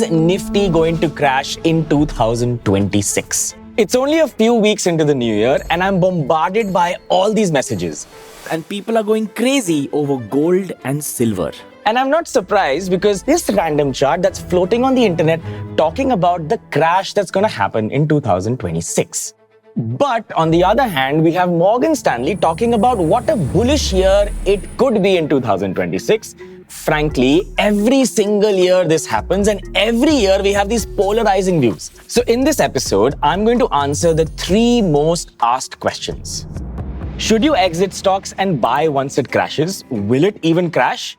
Nifty going to crash in 2026? It's only a few weeks into the new year and I'm bombarded by all these messages. And people are going crazy over gold and silver. And I'm not surprised because this random chart that's floating on the internet talking about the crash that's going to happen in 2026. But on the other hand, we have Morgan Stanley talking about what a bullish year it could be in 2026. Frankly, every single year this happens and every year we have these polarizing views. So in this episode, I'm going to answer the 3 most asked questions. Should you exit stocks and buy once it crashes? Will it even crash?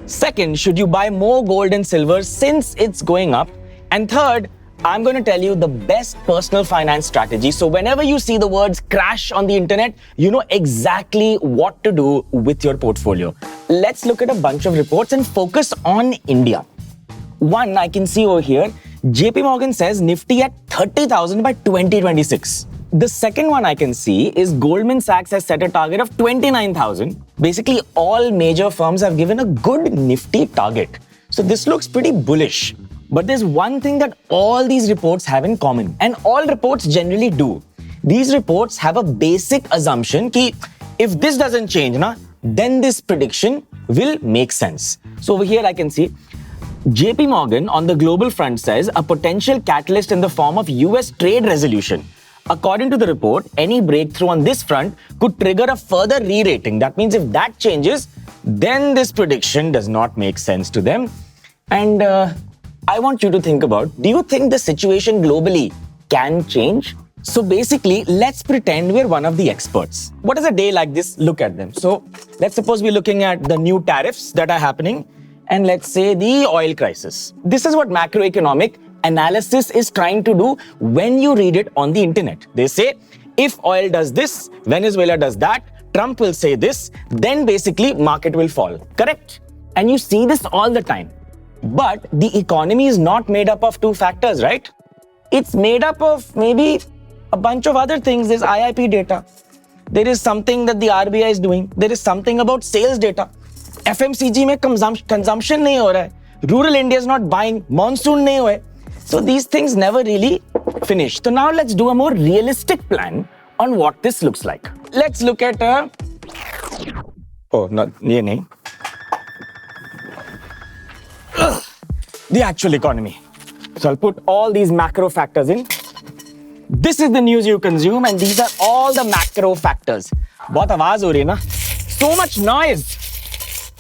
Second, should you buy more gold and silver since it's going up? And third, I'm going to tell you the best personal finance strategy. So whenever you see the words crash on the internet, you know exactly what to do with your portfolio. Let's look at a bunch of reports and focus on India. One I can see over here, JP Morgan says Nifty at 30,000 by 2026. The second one I can see is Goldman Sachs has set a target of 29,000. Basically, all major firms have given a good Nifty target. So this looks pretty bullish. But there's one thing that all these reports have in common, and all reports generally do. These reports have a basic assumption that if this doesn't change, then this prediction will make sense. So over here I can see JP Morgan on the global front says a potential catalyst in the form of US trade resolution. According to the report, any breakthrough on this front could trigger a further re-rating. That means if that changes, then this prediction does not make sense to them. And I want you to think about, do you think the situation globally can change? So basically, let's pretend we're one of the experts. What does a day like this look at them? So let's suppose we're looking at the new tariffs that are happening and let's say the oil crisis. This is what macroeconomic analysis is trying to do when you read it on the internet. They say, if oil does this, Venezuela does that, Trump will say this, then basically market will fall. Correct? And you see this all the time. But the economy is not made up of 2 factors, right? It's made up of maybe a bunch of other things. There's IIP data. There is something that the RBI is doing. There is something about sales data. FMCG mein consumption nahi ho raha hai. Rural India is not buying. Monsoon nahi hua hai. So these things never really finish. So now let's do a more realistic plan on what this looks like. Let's look at the actual economy. So I'll put all these macro factors in. This is the news you consume and these are all the macro factors. बहुत आवाज हो रही है ना? So much noise.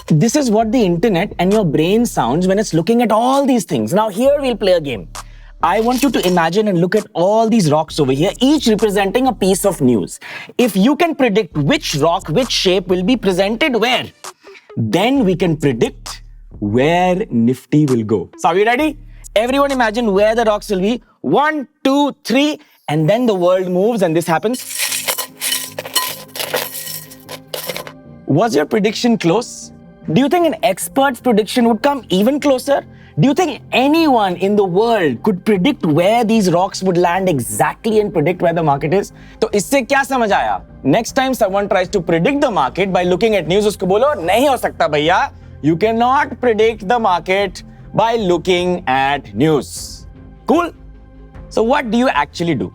This is what the internet and your brain sounds when it's looking at all these things. Now here we'll play a game. I want you to imagine and look at all these rocks over here, each representing a piece of news. If you can predict which rock, which shape will be presented where, then we can predict where Nifty will go. So are you ready? Everyone imagine where the rocks will be. 1, 2, 3, and then the world moves and this happens. Was your prediction close? Do you think an expert's prediction would come even closer? Do you think anyone in the world could predict where these rocks would land exactly and predict where the market is? तो इससे क्या समझ आया? Next time someone tries to predict the market by looking at news, उसको बोलो नहीं हो सकता भैया. You cannot predict the market by looking at news. Cool? So what do you actually do?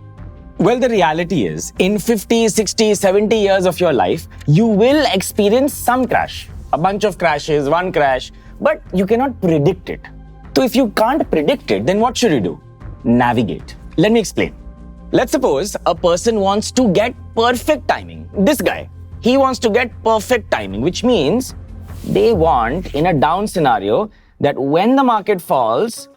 Well, the reality is, in 50, 60, 70 years of your life, you will experience some crash. A bunch of crashes, one crash, but you cannot predict it. So if you can't predict it, then what should you do? Navigate. Let me explain. Let's suppose a person wants to get perfect timing. This guy, he wants to get perfect timing, which means they want, in a down scenario, that when the market falls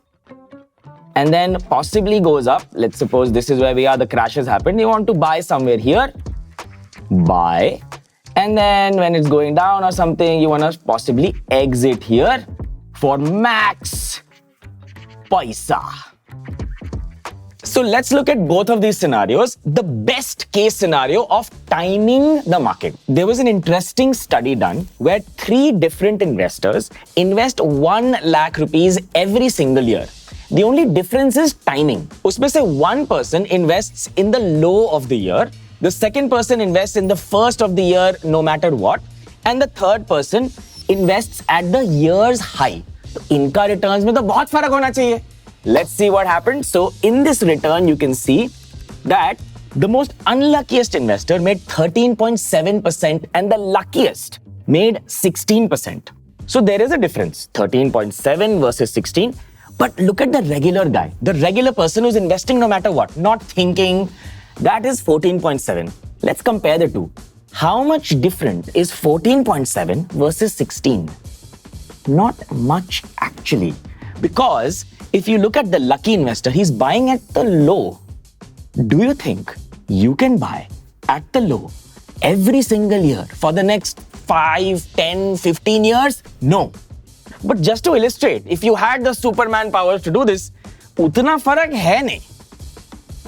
and then possibly goes up, let's suppose this is where we are, the crash has happened, they want to buy somewhere here, buy, and then when it's going down or something, you want to possibly exit here for max paisa. So let's look at both of these scenarios. The best case scenario of timing the market. There was an interesting study done where 3 different investors invest 1 lakh rupees every single year. The only difference is timing. उसमें से one person invests in the low of the year, the second person invests in the first of the year no matter what, and the third person invests at the year's high. तो इनका returns में तो बहुत फर्क होना चाहिए. let's see what happened. So in this return, you can see that the most unluckiest investor made 13.7% and the luckiest made 16%. So there is a difference, 13.7 versus 16. But look at the regular guy, the regular person who's investing no matter what, not thinking. That is 14.7. Let's compare the two. How much different is 14.7 versus 16? Not much actually. Because if you look at the lucky investor, he's buying at the low. Do you think you can buy at the low every single year for the next 5, 10, 15 years? No. But just to illustrate, if you had the Superman powers to do this, utna farak hai nahi.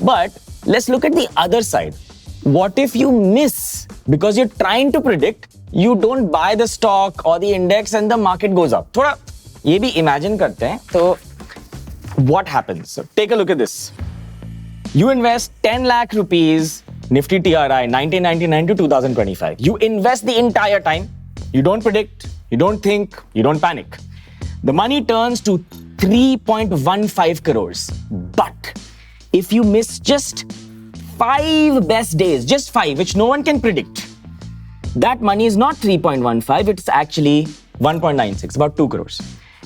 But let's look at the other side. What if you miss? Because you're trying to predict, you don't buy the stock or the index and the market goes up. Thoda ye bhi imagine karte hain. So what happens? So take a look at this. You invest 10 lakh rupees, Nifty TRI, 1999 to 2025. You invest the entire time. You don't predict, you don't think, you don't panic. The money turns to 3.15 crores. But if you miss just 5 best days, just 5, which no one can predict, that money is not 3.15, it's actually 1.96, about 2 crores.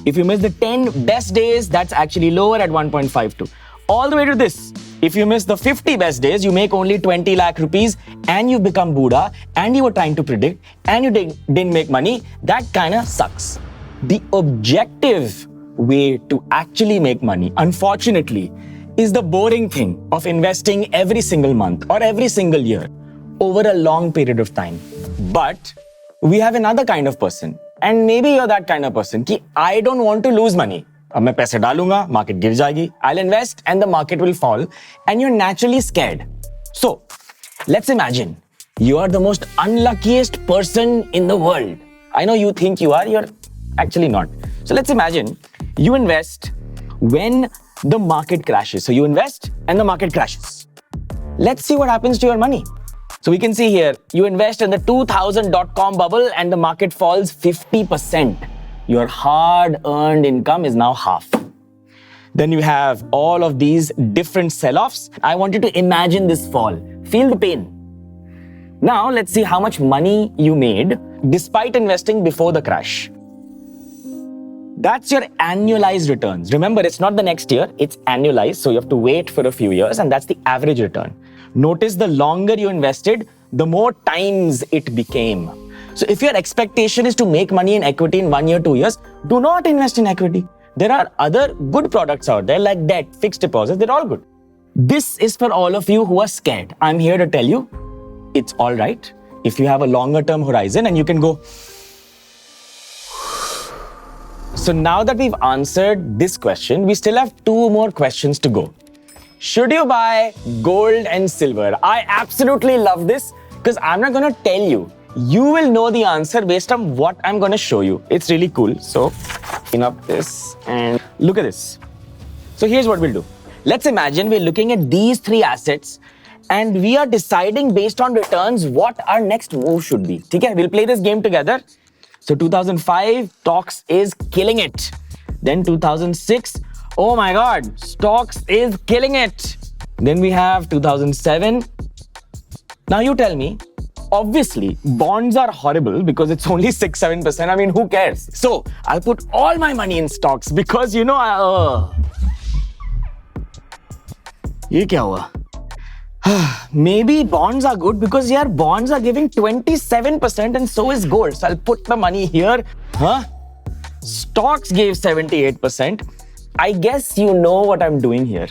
If you miss the 10 best days, that's actually lower at 1.52. All the way to this. If you miss the 50 best days, you make only 20 lakh rupees and you become Buddha and you were trying to predict and you didn't make money. That kind of sucks. The objective way to actually make money, unfortunately, is the boring thing of investing every single month or every single year over a long period of time. But we have another kind of person, and maybe you're that kind of person कि I don't want to lose money. अब मैं पैसे डालूंगा, market गिर जाएगी. I'll invest and the market will fall, and you're naturally scared. So let's imagine you are the most unluckiest person in the world. I know you think you are, you're actually not. So let's imagine you invest when the market crashes. So you invest and the market crashes. Let's see what happens to your money. So we can see here, you invest in the 2000 dot-com bubble and the market falls 50%. Your hard-earned income is now half. Then you have all of these different sell-offs. I want you to imagine this fall. Feel the pain. Now let's see how much money you made despite investing before the crash. That's your annualized returns. Remember, it's not the next year, it's annualized. So you have to wait for a few years, and that's the average return. Notice the longer you invested, the more times it became. So if your expectation is to make money in equity in 1 year, 2 years, do not invest in equity. There are other good products out there like debt, fixed deposits, they're all good. This is for all of you who are scared. I'm here to tell you, it's all right if you have a longer term horizon and you can go. So now that we've answered this question, we still have 2 more questions to go. Should you buy gold and silver? I absolutely love this because I'm not going to tell you. You will know the answer based on what I'm going to show you. It's really cool. So, clean up this and look at this. So here's what we'll do. Let's imagine we're looking at these 3 assets and we are deciding based on returns what our next move should be. Okay? We'll play this game together. So 2005, stocks is killing it. Then 2006, oh my God, stocks is killing it. Then we have 2007. Now you tell me, obviously, bonds are horrible because it's only 6-7%. I mean, who cares? So I'll put all my money in stocks because you know, ये क्या हुआ? Maybe bonds are good because yeah, bonds are giving 27% and so is gold. So I'll put the money here. Stocks gave 78%. I guess you know what I'm doing here.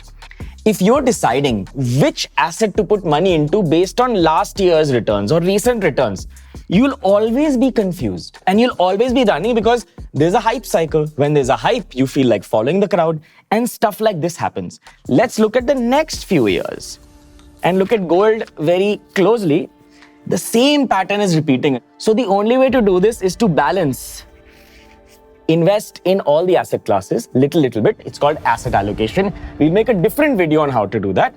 If you're deciding which asset to put money into based on last year's returns or recent returns, you'll always be confused and you'll always be running because there's a hype cycle. When there's a hype, you feel like following the crowd and stuff like this happens. Let's look at the next few years and look at gold very closely. The same pattern is repeating. So the only way to do this is to balance. Invest in all the asset classes, little bit. It's called asset allocation. We'll make a different video on how to do that.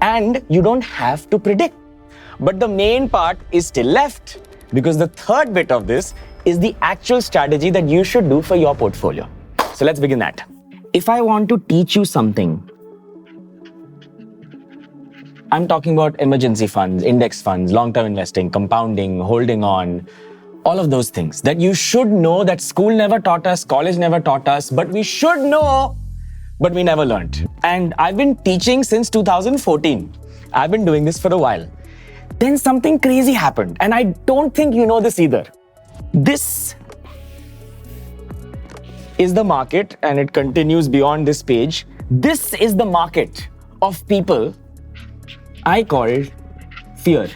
And you don't have to predict. But the main part is still left because the third bit of this is the actual strategy that you should do for your portfolio. So let's begin that. if I want to teach you something, I'm talking about emergency funds, index funds, long-term investing, compounding, holding on, all of those things that you should know, that school never taught us, college never taught us, but we should know, but we never learned. And I've been teaching since 2014. I've been doing this for a while. Then something crazy happened, and I don't think you know this either. This is the market, and it continues beyond this page. This is the market of people I called fear,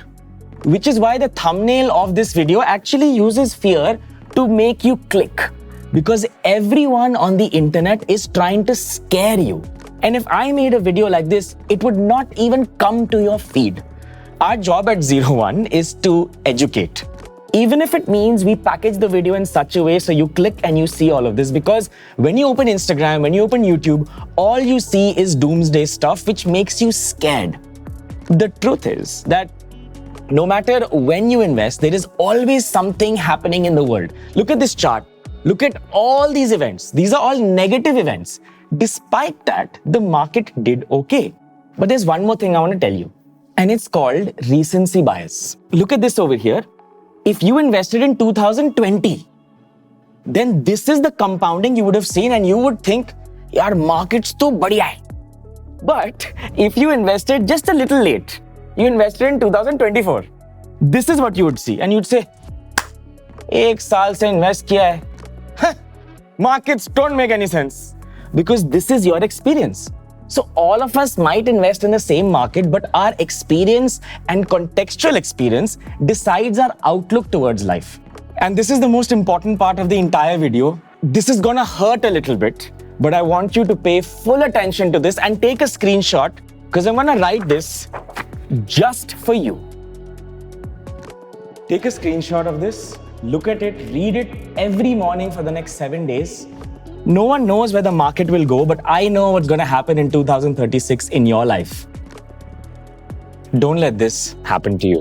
which is why the thumbnail of this video actually uses fear to make you click, because everyone on the internet is trying to scare you. And if I made a video like this, it would not even come to your feed. Our job at 01 is to educate. Even if it means we package the video in such a way so you click and you see all of this, because when you open Instagram, when you open YouTube, all you see is doomsday stuff which makes you scared. The truth is that no matter when you invest, there is always something happening in the world. Look at this chart. Look at all these events. These are all negative events. Despite that, the market did okay. But there's one more thing I want to tell you, and it's called recency bias. Look at this over here. If you invested in 2020, then this is the compounding you would have seen, and you would think, yaar, market's to badhiya hai. But if you invested just a little late, you invested in 2024, this is what you would see, and you'd say, एक साल से invest किया है. Huh, markets don't make any sense, because this is your experience. So all of us might invest in the same market, but our experience and contextual experience decides our outlook towards life. And this is the most important part of the entire video. This is gonna hurt a little bit, but I want you to pay full attention to this and take a screenshot, because I'm gonna write this just for you. Take a screenshot of this, look at it, read it every morning for the next 7 days. No one knows where the market will go, but I know what's gonna happen in 2036 in your life. Don't let this happen to you.